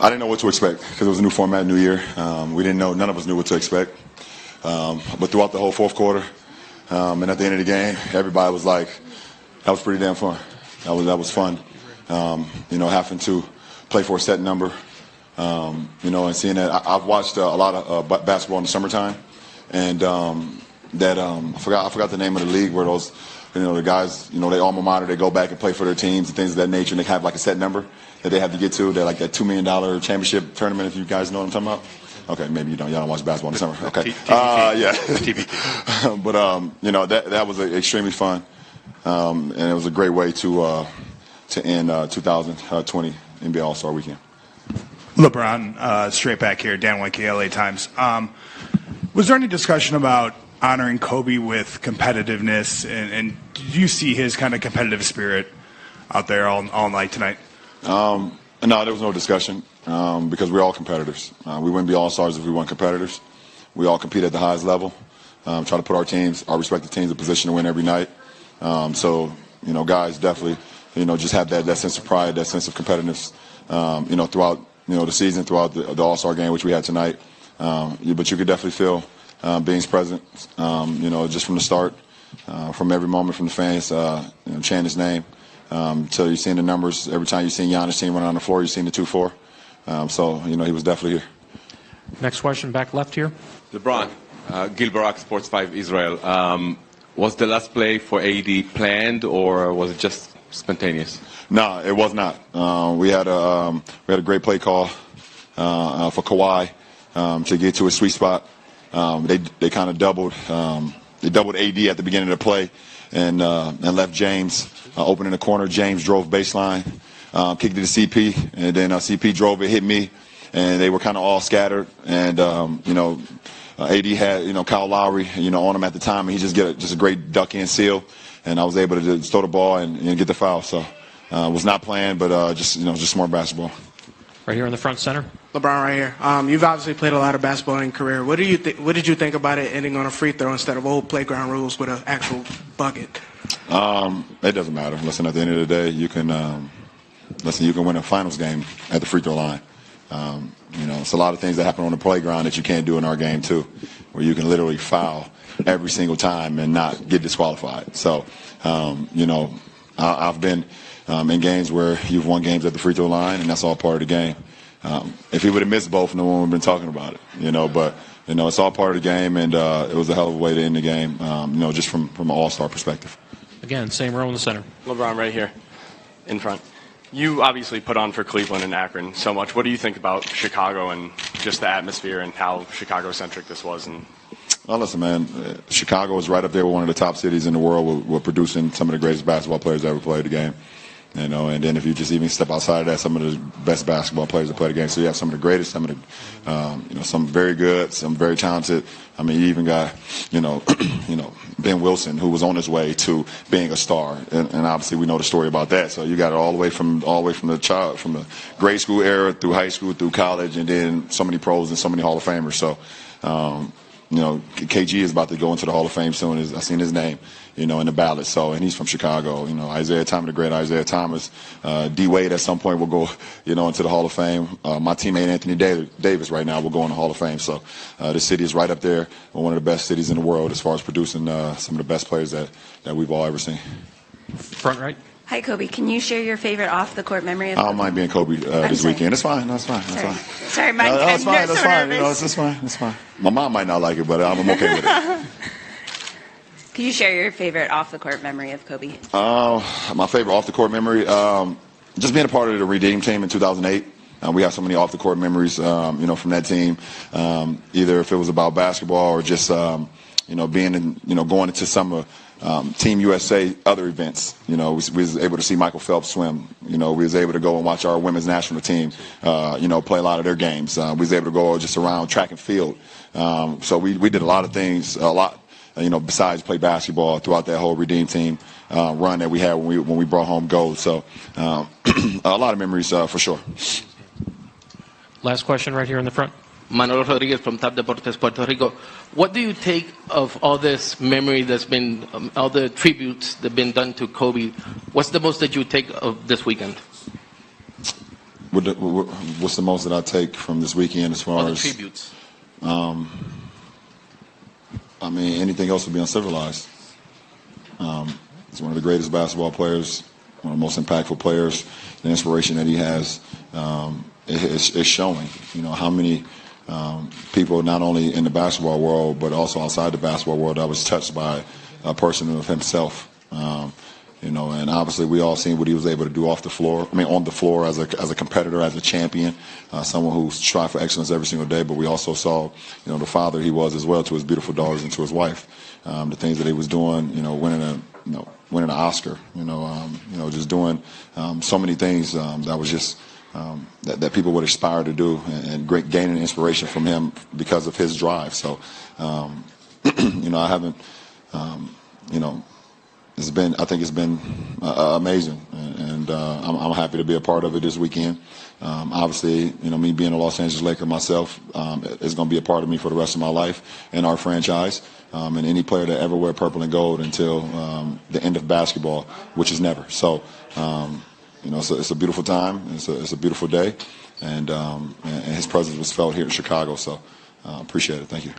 I didn't know what to expect because it was a new format, new year. We didn't know. None of us knew what to expect. But throughout the whole fourth quarter and at the end of the game, everybody was like, that was pretty damn fun. That was fun. Having to play for a set number, and seeing that. I've watched a lot of basketball in the summertime, and I forgot the name of the league where those, the guys, they alma mater, they go back and play for their teams and things of that nature, and they have like a set number that they have to get to. They're like that $2 million championship tournament, if you guys know what I'm talking about. Okay, maybe you don't. Y'all don't watch basketball in the summer. Okay. Yeah. But that was extremely fun, and it was a great way to end 2020 NBA All-Star Weekend. LeBron, straight back here, Dan Weinke, LA Times. Was there any discussion about honoring Kobe with competitiveness, and did you see his kind of competitive spirit out there all night tonight? No, there was no discussion because we're all competitors. We wouldn't be all-stars if we weren't competitors. We all compete at the highest level, try to put our respective teams in position to win every night. Guys definitely, just have that sense of pride, that sense of competitiveness, throughout, the season, throughout the All-Star game, which we had tonight. But you could definitely feel being's present, just from the start, from every moment from the fans, chanting his name. Till you've seen the numbers. Every time you've seen Giannis' team run on the floor, you've seen the 2-4. He was definitely here. Next question, back left here. LeBron, Gil Barak, Sports 5 Israel. Was the last play for AD planned or was it just spontaneous? No, it was not. We had a great play call for Kawhi to get to a sweet spot. They kind of doubled. They doubled AD at the beginning of the play and left James open in the corner. James drove baseline, kicked it to CP, and then CP drove it, hit me, and they were kind of all scattered. And AD had Kyle Lowry on him at the time, and he just a great duck in seal, and I was able to just throw the ball and get the foul. So it was not planned, but just smart basketball. Right here in the front center. LeBron, right here. You've obviously played a lot of basketball in your career. What did you think about it ending on a free throw instead of old playground rules with an actual bucket? It doesn't matter. Listen, at the end of the day, you can win a finals game at the free throw line. It's a lot of things that happen on the playground that you can't do in our game too, where you can literally foul every single time and not get disqualified. So, I've been in games where you've won games at the free throw line, and that's all part of the game. If he would have missed both, no one would have been talking about it. But it's all part of the game, and it was a hell of a way to end the game. Just from an all-star perspective. Again, same row in the center. LeBron, right here, in front. You obviously put on for Cleveland and Akron so much. What do you think about Chicago and just the atmosphere and how Chicago-centric this was? Well, listen, man, Chicago is right up there with one of the top cities in the world. We're producing some of the greatest basketball players that ever played the game. And then if you just even step outside of that, some of the best basketball players that play the game. So you have some of the greatest, some of the, some very good, some very talented. I mean, you even got, Ben Wilson, who was on his way to being a star, and obviously we know the story about that. So you got it all the way from the grade school era through high school, through college, and then so many pros and so many Hall of Famers. So, KG is about to go into the Hall of Fame soon. I've seen his name, in the ballot. So, and he's from Chicago. Isaiah Thomas, the great Isaiah Thomas. D. Wade at some point will go, into the Hall of Fame. My teammate Anthony Davis right now will go in the Hall of Fame. So, the city is right up there, one of the best cities in the world as far as producing some of the best players that we've all ever seen. Front right. Hi, Kobe. Can you share your favorite off-the-court memory of Kobe? I don't mind being Kobe this weekend. It's fine. That's fine. Sorry, Mike. That's fine. That's fine. It's fine. It's fine. My mom might not like it, but I'm okay with it. Can you share your favorite off-the-court memory of Kobe? My favorite off-the-court memory, just being a part of the Redeem team in 2008. We have so many off-the-court memories, from that team. Either if it was about basketball or just, being in, going into some Team USA other events. We was able to see Michael Phelps swim. We was able to go and watch our women's national team, play a lot of their games. We was able to go just around track and field. So we did a lot of things, besides play basketball throughout that whole Redeem team run that we had when we brought home gold. So a lot of memories for sure. Last question right here in the front. Manolo Rodriguez from TAP Deportes, Puerto Rico. What do you take of all this memory that's been, all the tributes that have been done to Kobe? What's the most that you take of this weekend? What's the most that I take from this weekend as far All the as tributes. I mean, anything else would be uncivilized. He's one of the greatest basketball players, one of the most impactful players. The inspiration that he has is showing. You know, how many people, not only in the basketball world, but also outside the basketball world, that was touched by a person of himself. You know, and obviously we all seen what he was able to do off the floor. I mean, on the floor as a competitor, as a champion, someone who strived for excellence every single day. But we also saw, you know, the father he was as well to his beautiful daughters and to his wife. The things that he was doing, you know, winning an Oscar, just doing so many things that was just that people would aspire to do, and gaining inspiration from him because of his drive. So, you know, I haven't, you know. I think it's been amazing, and I'm happy to be a part of it this weekend. Obviously, you know, me being a Los Angeles Laker myself is going to be a part of me for the rest of my life and our franchise, and any player that ever wear purple and gold until the end of basketball, which is never. So, you know, it's a beautiful time. It's a beautiful day, and his presence was felt here in Chicago. So, appreciate it. Thank you.